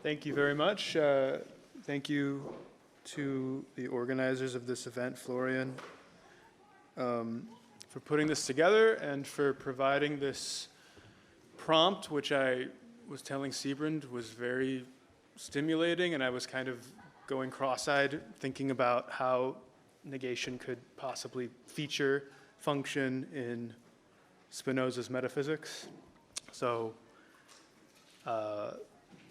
Thank you very much. Thank you to the organizers of this event, Florian, for putting this together and for providing this prompt, which I was telling Siebrand was very stimulating, and I was kind of going cross-eyed thinking about how negation could possibly feature, function in Spinoza's metaphysics. So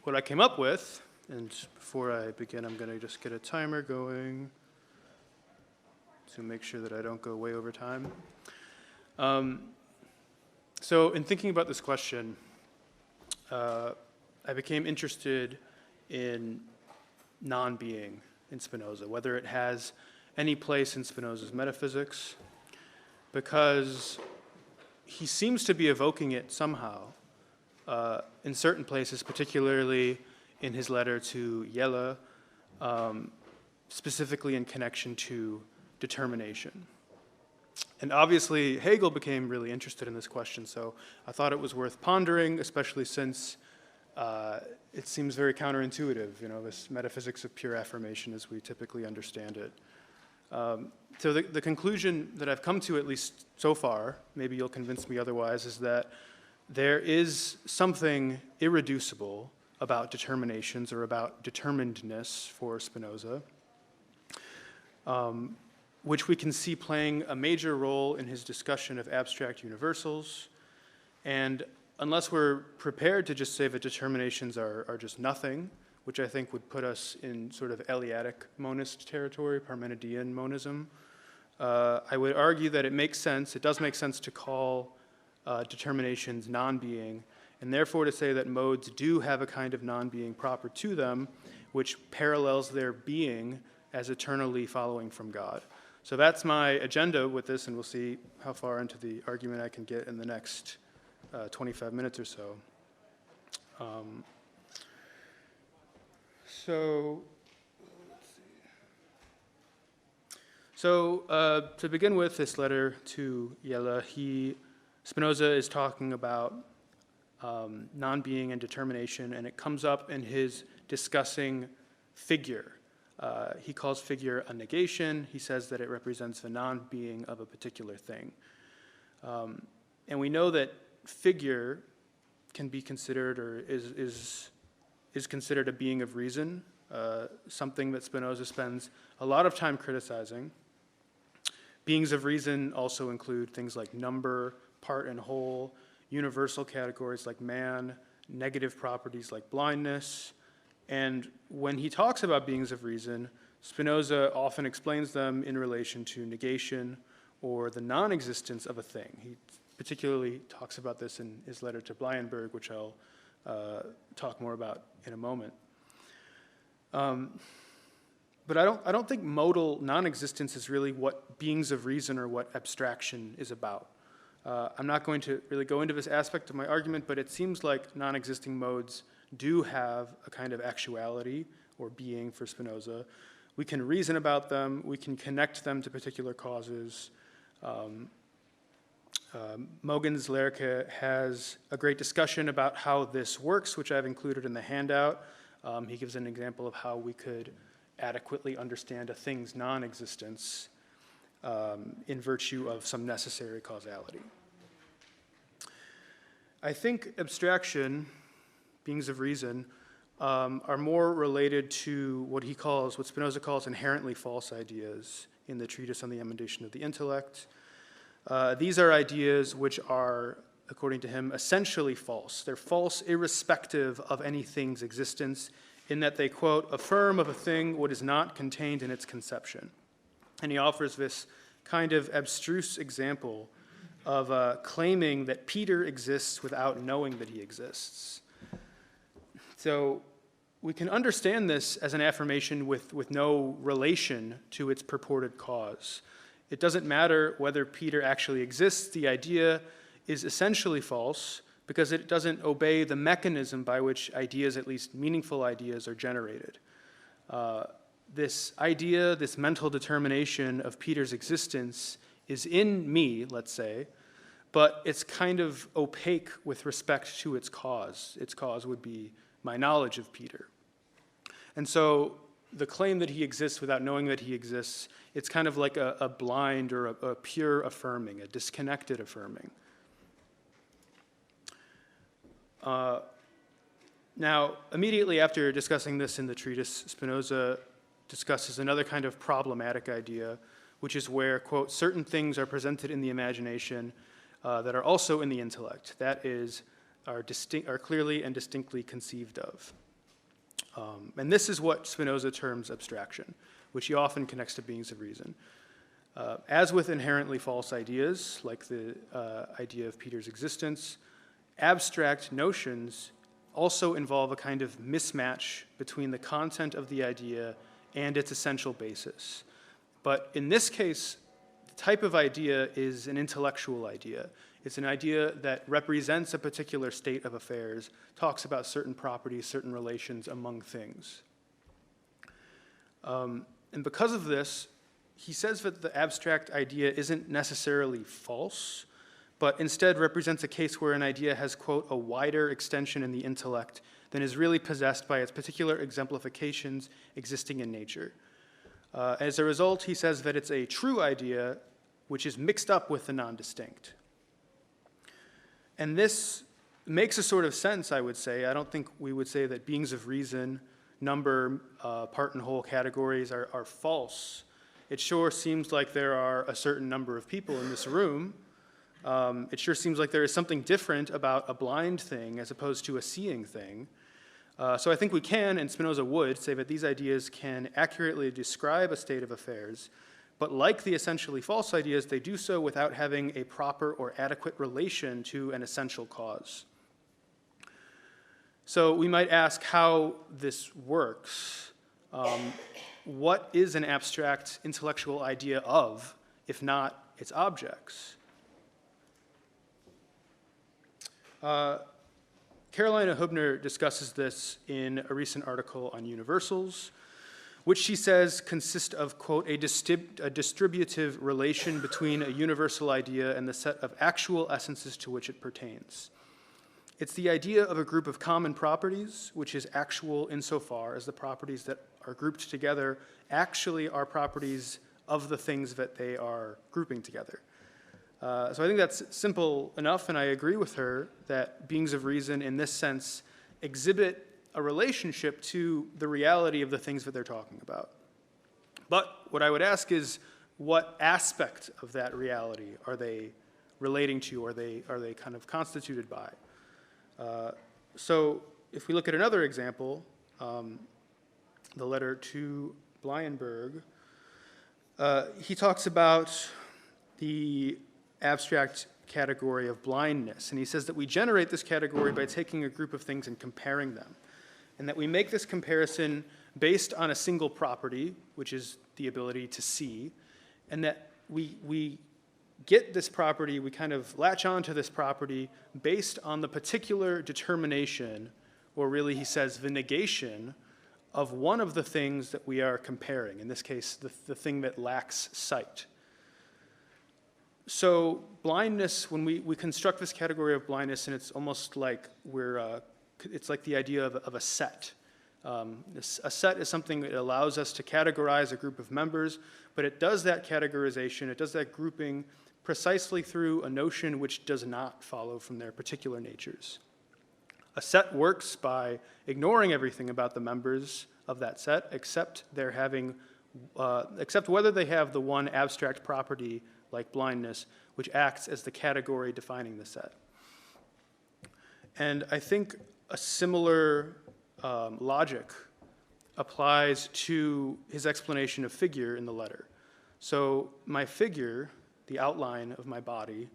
what I came up with, and before I begin, I'm going to just get a timer going to make sure that I don't go way over time. So in thinking about this question, I became interested in non-being in Spinoza, whether it has any place in Spinoza's metaphysics, because he seems to be evoking it somehow in certain places, particularly in his letter to Jelles, specifically in connection to determination. And obviously, Hegel became really interested in this question, so I thought it was worth pondering, especially since it seems very counterintuitive, this metaphysics of pure affirmation as we typically understand it. So the conclusion that I've come to, at least so far, maybe you'll convince me otherwise, is that there is something irreducible about determinations or about determinedness for Spinoza, which we can see playing a major role in his discussion of abstract universals. And unless we're prepared to just say that determinations are just nothing, which I think would put us in sort of Eleatic monist territory, Parmenidean monism, I would argue that it does make sense to call determinations non-being, and therefore to say that modes do have a kind of non-being proper to them, which parallels their being as eternally following from God. So that's my agenda with this, and we'll see how far into the argument I can get in the next 25 minutes or so. So to begin with, this letter to Jelles, Spinoza is talking about non-being and determination, and it comes up in his discussing figure. He calls figure a negation. He says that it represents the non-being of a particular thing. And we know that figure can be considered, or is considered a being of reason, something that Spinoza spends a lot of time criticizing. Beings of reason also include things like number, part and whole, universal categories like man, negative properties like blindness. And when he talks about beings of reason, Spinoza often explains them in relation to negation or the non-existence of a thing. He particularly talks about this in his letter to Blyenberg, which I'll talk more about in a moment. But I don't think modal non-existence is really what beings of reason or what abstraction is about. I'm not going to really go into this aspect of my argument, but it seems like non-existing modes do have a kind of actuality or being for Spinoza. We can reason about them, we can connect them to particular causes. Mogens Lerche has a great discussion about how this works, which I've included in the handout. He gives an example of how we could adequately understand a thing's non-existence in virtue of some necessary causality. I think abstraction, beings of reason, are more related to what Spinoza calls inherently false ideas in the treatise on the emendation of the intellect. These are ideas which are, according to him, essentially false. They're false irrespective of any thing's existence, in that they, quote, affirm of a thing what is not contained in its conception. And he offers this kind of abstruse example of claiming that Peter exists without knowing that he exists. So we can understand this as an affirmation with no relation to its purported cause. It doesn't matter whether Peter actually exists. The idea is essentially false because it doesn't obey the mechanism by which ideas, at least meaningful ideas, are generated. This idea, this mental determination of Peter's existence is in me, let's say, but it's kind of opaque with respect to its cause. Its cause would be my knowledge of Peter. And so the claim that he exists without knowing that he exists, it's kind of like a blind or a pure affirming, a disconnected affirming. Now, immediately after discussing this in the treatise, Spinoza discusses another kind of problematic idea, which is where, quote, certain things are presented in the imagination that are also in the intellect, that is, are clearly and distinctly conceived of. And this is what Spinoza terms abstraction, which he often connects to beings of reason. As with inherently false ideas, like the idea of Peter's existence, abstract notions also involve a kind of mismatch between the content of the idea and its essential basis. But in this case, the type of idea is an intellectual idea. It's an idea that represents a particular state of affairs, talks about certain properties, certain relations among things. And because of this, he says that the abstract idea isn't necessarily false, but instead represents a case where an idea has, quote, a wider extension in the intellect than is really possessed by its particular exemplifications existing in nature. As a result, he says that it's a true idea which is mixed up with the non-distinct. And this makes a sort of sense, I would say. I don't think we would say that beings of reason, number, part and whole categories are false. It sure seems like there are a certain number of people in this room. It sure seems like there is something different about a blind thing as opposed to a seeing thing. So I think we can, and Spinoza would, say that these ideas can accurately describe a state of affairs, but like the essentially false ideas, they do so without having a proper or adequate relation to an essential cause. So we might ask how this works. What is an abstract intellectual idea of, if not its objects? Karolina Hübner discusses this in a recent article on universals, which she says consist of, quote, a distributive relation between a universal idea and the set of actual essences to which it pertains. It's the idea of a group of common properties, which is actual insofar as the properties that are grouped together actually are properties of the things that they are grouping together. So I think that's simple enough, and I agree with her that beings of reason in this sense exhibit a relationship to the reality of the things that they're talking about. But what I would ask is, what aspect of that reality are they relating to, or are they kind of constituted by? So if we look at another example, the letter to Blyenberg, he talks about the abstract category of blindness. And he says that we generate this category by taking a group of things and comparing them. And that we make this comparison based on a single property, which is the ability to see. And that we get this property, we kind of latch onto this property based on the particular determination, or really he says the negation, of one of the things that we are comparing. In this case, the thing that lacks sight. So blindness, when we construct this category of blindness, and it's almost like it's like the idea of a set. A set is something that allows us to categorize a group of members, but it does that categorization, it does that grouping precisely through a notion which does not follow from their particular natures. A set works by ignoring everything about the members of that set, except whether they have the one abstract property like blindness, which acts as the category defining the set. And I think a similar logic applies to his explanation of figure in the letter. So my figure, the outline of my body,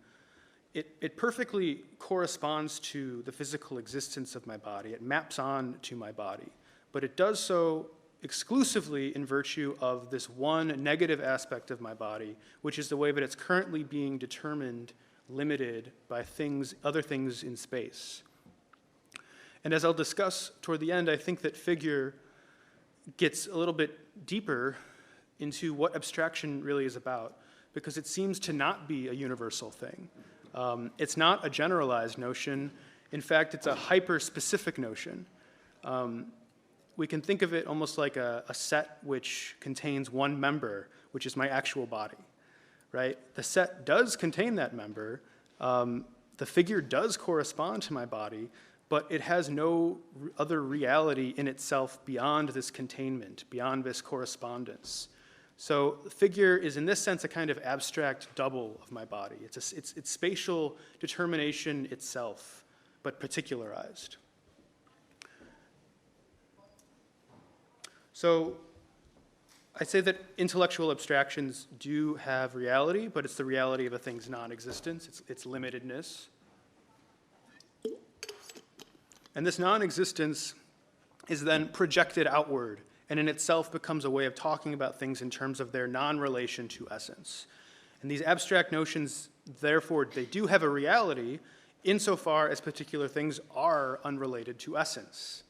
it perfectly corresponds to the physical existence of my body. It maps on to my body. But it does so exclusively in virtue of this one negative aspect of my body, which is the way that it's currently being determined, limited by other things in space. And as I'll discuss toward the end, I think that figure gets a little bit deeper into what abstraction really is about, because it seems to not be a universal thing. It's not a generalized notion. In fact, it's a hyper-specific notion. we can think of it almost like a set which contains one member, which is my actual body, right? The set does contain that member. The figure does correspond to my body, but it has no other reality in itself beyond this containment, beyond this correspondence. So the figure is, in this sense, a kind of abstract double of my body. It's spatial determination itself, but particularized. So I say that intellectual abstractions do have reality, but it's the reality of a thing's non-existence, its limitedness. And this non-existence is then projected outward, and in itself becomes a way of talking about things in terms of their non-relation to essence. And these abstract notions, therefore, they do have a reality insofar as particular things are unrelated to essence.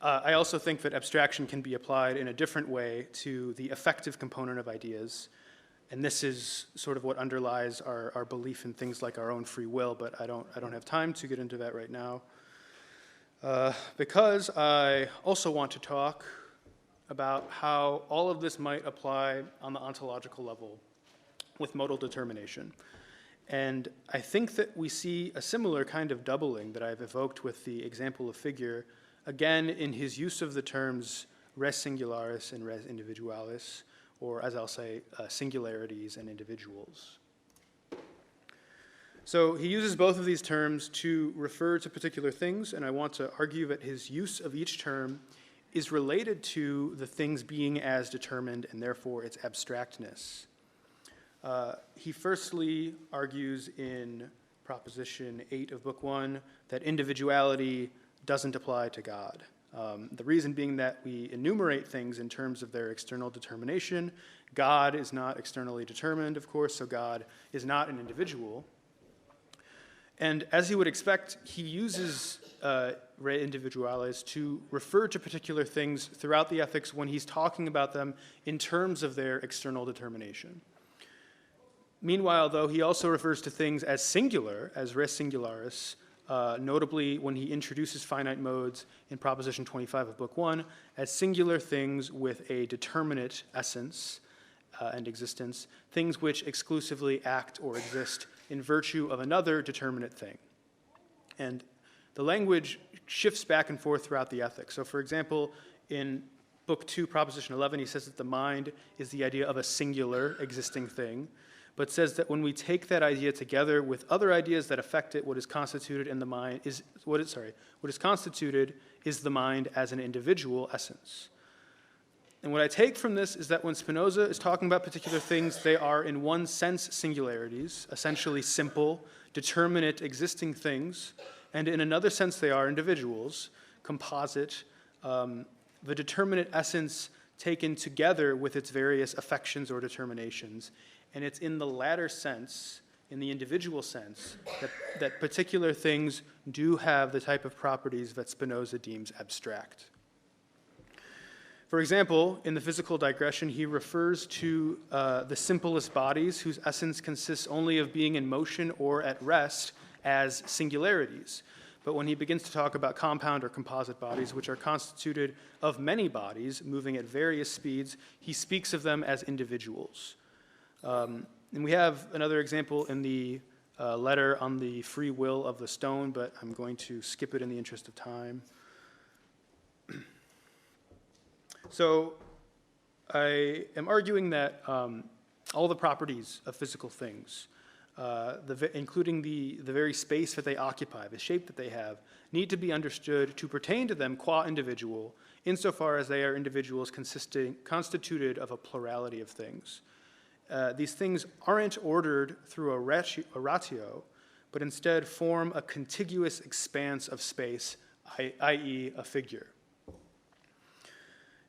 I also think that abstraction can be applied in a different way to the affective component of ideas. And this is sort of what underlies our belief in things like our own free will, but I don't have time to get into that right now. Because I also want to talk about how all of this might apply on the ontological level with modal determination. And I think that we see a similar kind of doubling that I've evoked with the example of figure, again in his use of the terms res singularis and res individualis, or as I'll say, singularities and individuals. So he uses both of these terms to refer to particular things, and I want to argue that his use of each term is related to the things being as determined and therefore its abstractness. He firstly argues in Proposition 8 of Book 1 that individuality doesn't apply to God. The reason being that we enumerate things in terms of their external determination. God is not externally determined, of course, so God is not an individual. And as you would expect, he uses re individualis to refer to particular things throughout the ethics when he's talking about them in terms of their external determination. Meanwhile, though, he also refers to things as singular, as res singularis, notably when he introduces finite modes in Proposition 25 of Book 1 as singular things with a determinate essence and existence, things which exclusively act or exist in virtue of another determinate thing. And the language shifts back and forth throughout the ethics. So for example, in Book 2, Proposition 11, he says that the mind is the idea of a singular existing thing, but says that when we take that idea together with other ideas that affect it, what is constituted in the mind is what is constituted is the mind as an individual essence. And what I take from this is that when Spinoza is talking about particular things, they are in one sense singularities, essentially simple, determinate, existing things, and in another sense they are individuals, composite, the determinate essence taken together with its various affections or determinations. And it's in the latter sense, in the individual sense, that particular things do have the type of properties that Spinoza deems abstract. For example, in the physical digression, he refers to the simplest bodies whose essence consists only of being in motion or at rest as singularities. But when he begins to talk about compound or composite bodies, which are constituted of many bodies moving at various speeds, he speaks of them as individuals. And we have another example in the letter on the free will of the stone, but I'm going to skip it in the interest of time. So I am arguing that all the properties of physical things, including the very space that they occupy, the shape that they have, need to be understood to pertain to them qua individual, insofar as they are individuals constituted of a plurality of things. These things aren't ordered through a ratio, but instead form a contiguous expanse of space, i.e. a figure.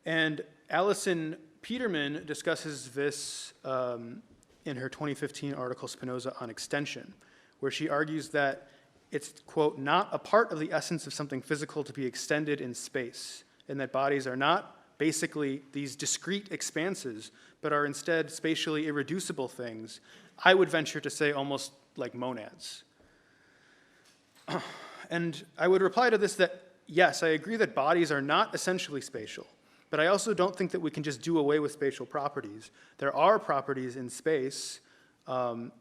And Allison Peterman discusses this in her 2015 article, Spinoza on Extension, where she argues that it's, quote, not a part of the essence of something physical to be extended in space, and that bodies are not basically these discrete expanses, but are instead spatially irreducible things, I would venture to say almost like monads. And I would reply to this that yes, I agree that bodies are not essentially spatial, but I also don't think that we can just do away with spatial properties. There are properties in space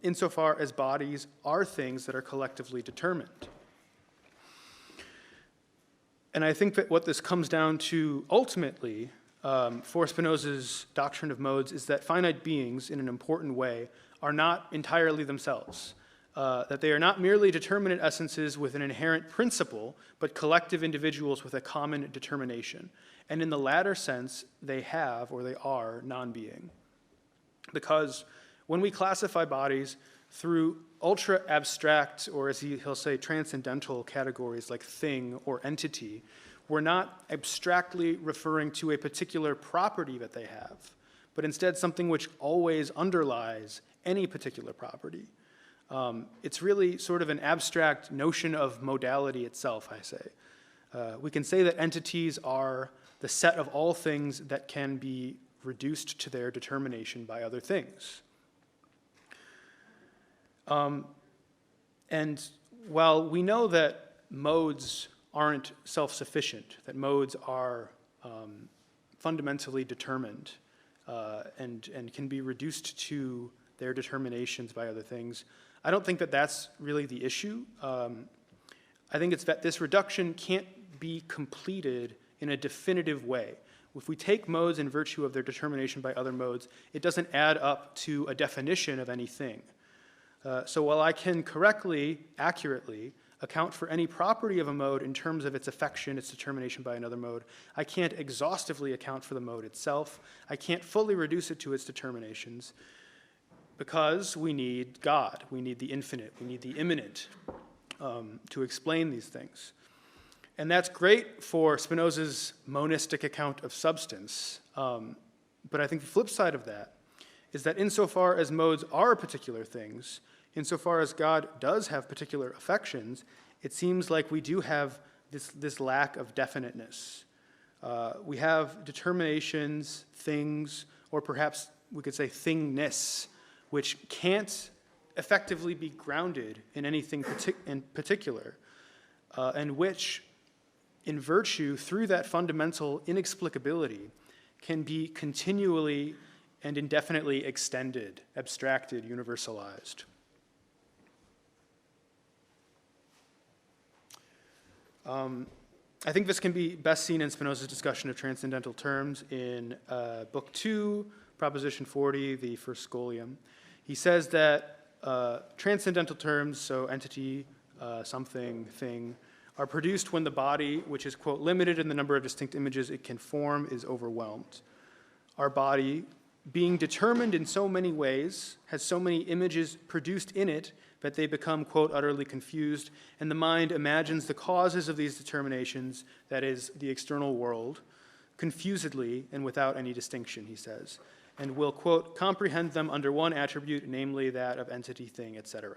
insofar as bodies are things that are collectively determined. And I think that what this comes down to ultimately for Spinoza's doctrine of modes is that finite beings, in an important way, are not entirely themselves. That they are not merely determinate essences with an inherent principle, but collective individuals with a common determination. And in the latter sense, they have, or they are, non-being. Because when we classify bodies through ultra-abstract, or as he'll say, transcendental categories like thing or entity, we're not abstractly referring to a particular property that they have, but instead something which always underlies any particular property. It's really sort of an abstract notion of modality itself, I say. We can say that entities are the set of all things that can be reduced to their determination by other things. And while we know that modes aren't self-sufficient, that modes are fundamentally determined and can be reduced to their determinations by other things, I don't think that that's really the issue. I think it's that this reduction can't be completed in a definitive way. If we take modes in virtue of their determination by other modes, it doesn't add up to a definition of anything. So while I can correctly, accurately, account for any property of a mode in terms of its affection, its determination by another mode, I can't exhaustively account for the mode itself. I can't fully reduce it to its determinations because we need God, we need the infinite, we need the immanent to explain these things. And that's great for Spinoza's monistic account of substance, but I think the flip side of that is that insofar as modes are particular things, insofar as God does have particular affections, it seems like we do have this lack of definiteness. We have determinations, things, or perhaps we could say thingness, which can't effectively be grounded in anything in particular, and which, in virtue, through that fundamental inexplicability, can be continually and indefinitely extended, abstracted, universalized. I think this can be best seen in Spinoza's discussion of transcendental terms in Book 2, Proposition 40, the first scholium. He says that transcendental terms, so entity, something, thing, are produced when the body, which is, quote, limited in the number of distinct images it can form, is overwhelmed. Our body, being determined in so many ways, has so many images produced in it that they become, quote, utterly confused, and the mind imagines the causes of these determinations, that is, the external world, confusedly and without any distinction, he says, and will, quote, comprehend them under one attribute, namely that of entity, thing, etc.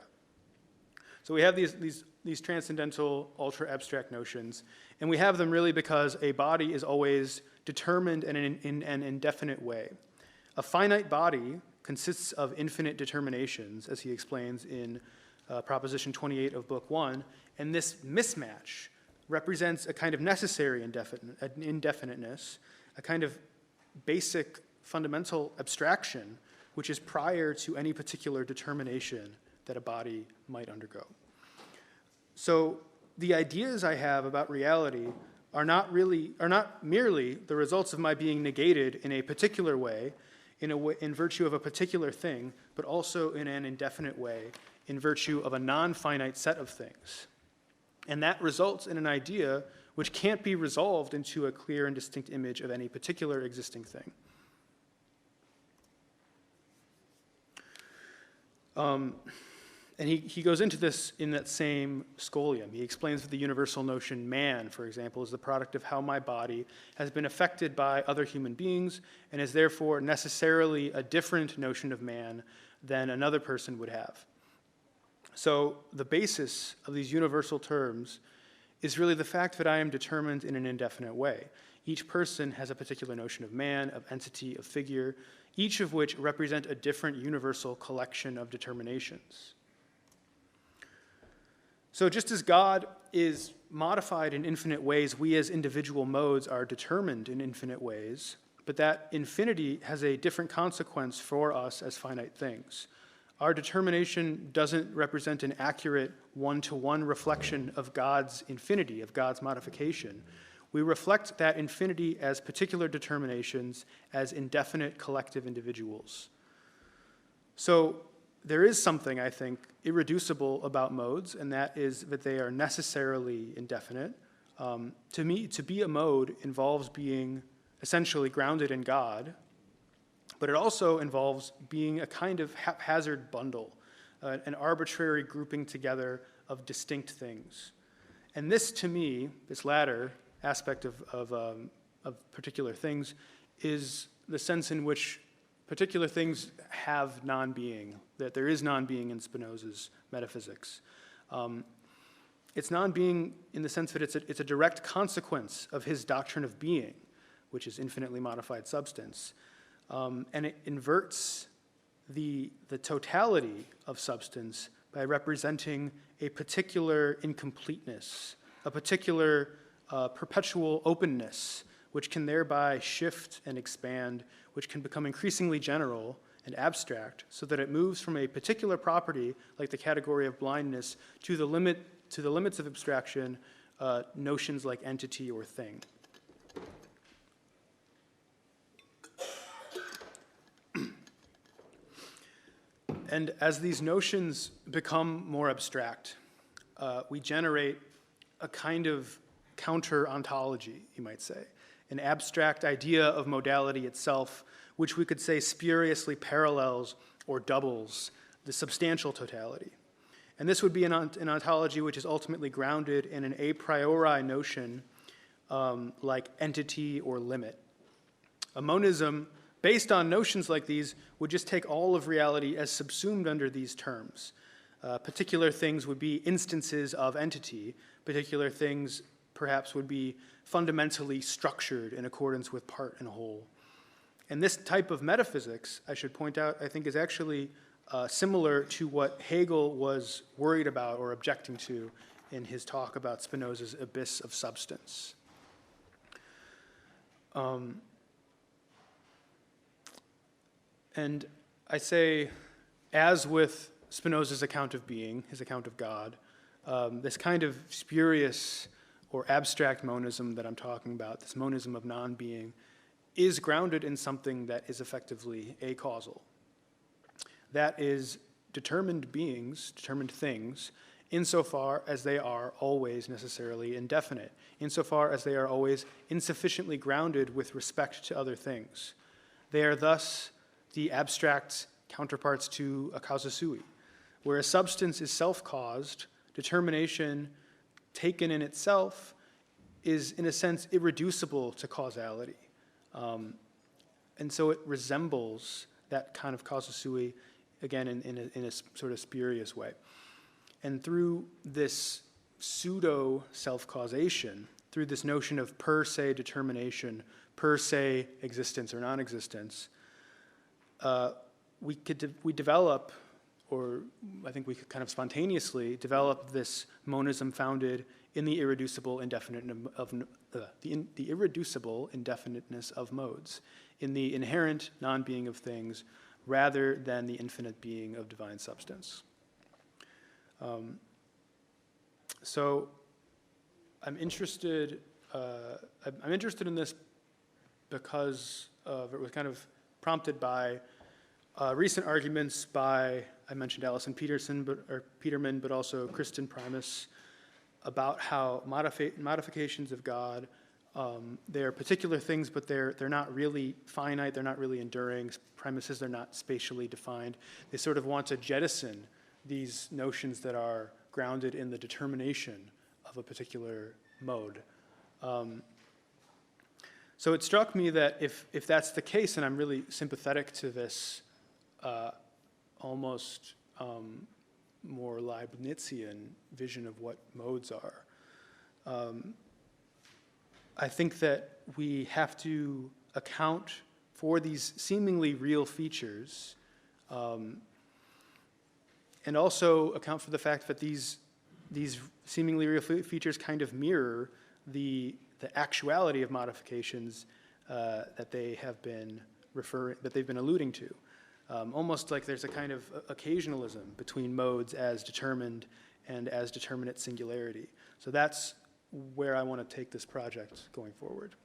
So we have these transcendental, ultra-abstract notions, and we have them really because a body is always determined in an indefinite way. A finite body consists of infinite determinations, as he explains in Proposition 28 of Book 1, and this mismatch represents a kind of necessary indefiniteness, a kind of basic fundamental abstraction, which is prior to any particular determination that a body might undergo. So the ideas I have about reality are not merely the results of my being negated in a particular way, in virtue of a particular thing, but also in an indefinite way, in virtue of a non-finite set of things. And that results in an idea which can't be resolved into a clear and distinct image of any particular existing thing. And he goes into this in that same scholium. He explains that the universal notion man, for example, is the product of how my body has been affected by other human beings and is therefore necessarily a different notion of man than another person would have. So the basis of these universal terms is really the fact that I am determined in an indefinite way. Each person has a particular notion of man, of entity, of figure, each of which represent a different universal collection of determinations. So just as God is modified in infinite ways. We as individual modes are determined in infinite ways, but that infinity has a different consequence for us as finite things. Our determination doesn't represent an accurate one-to-one reflection of God's infinity, of God's modification. We reflect that infinity as particular determinations, as indefinite collective individuals. So there is something, I think, irreducible about modes, and that is that they are necessarily indefinite. To me, to be a mode involves being essentially grounded in God, but it also involves being a kind of haphazard bundle, an arbitrary grouping together of distinct things. And this, to me, this latter aspect of particular things, is the sense in which particular things have non-being, that there is non-being in Spinoza's metaphysics. It's non-being in the sense that it's a direct consequence of his doctrine of being, which is infinitely modified substance. And it inverts the totality of substance by representing a particular incompleteness, a particular perpetual openness, which can thereby shift and expand, which can become increasingly general and abstract, so that it moves from a particular property, like the category of blindness, to the limits of abstraction, notions like entity or thing. And as these notions become more abstract, we generate a kind of counter-ontology, you might say, an abstract idea of modality itself, which we could say spuriously parallels or doubles the substantial totality. And this would be an ontology which is ultimately grounded in an a priori notion like entity or limit. A monism based on notions like these would just take all of reality as subsumed under these terms. Particular things would be instances of entity. Particular things perhaps would be fundamentally structured in accordance with part and whole. And this type of metaphysics, I should point out, I think is actually similar to what Hegel was worried about or objecting to in his talk about Spinoza's abyss of substance. And I say, as with Spinoza's account of being, his account of God, this kind of spurious or abstract monism that I'm talking about, this monism of non-being, is grounded in something that is effectively acausal. That is determined beings, determined things, insofar as they are always necessarily indefinite, insofar as they are always insufficiently grounded with respect to other things. They are thus the abstract counterparts to a causa sui, where a substance is self-caused, determination taken in itself is, in a sense, irreducible to causality. And so it resembles that kind of causa sui, again, in a sort of spurious way. And through this pseudo-self-causation, through this notion of per se determination, per se existence or non-existence, we develop, or I think we could kind of spontaneously develop this monism founded in the irreducible indefiniteness of modes, in the inherent non-being of things, rather than the infinite being of divine substance. So I'm interested in this because it was kind of prompted by recent arguments by, I mentioned Allison Peterman, but also Kristin Primus, about how modifications of God, they're particular things, but they're not really finite, they're not really enduring. Primus says they're not spatially defined. They sort of want to jettison these notions that are grounded in the determination of a particular mode. So it struck me that if that's the case, and I'm really sympathetic to this almost more Leibnizian vision of what modes are, I think that we have to account for these seemingly real features, and also account for the fact that these these seemingly real features kind of mirror the actuality of modifications that they've been alluding to. Almost like there's a kind of occasionalism between modes as determined and as determinate singularity. So that's where I want to take this project going forward.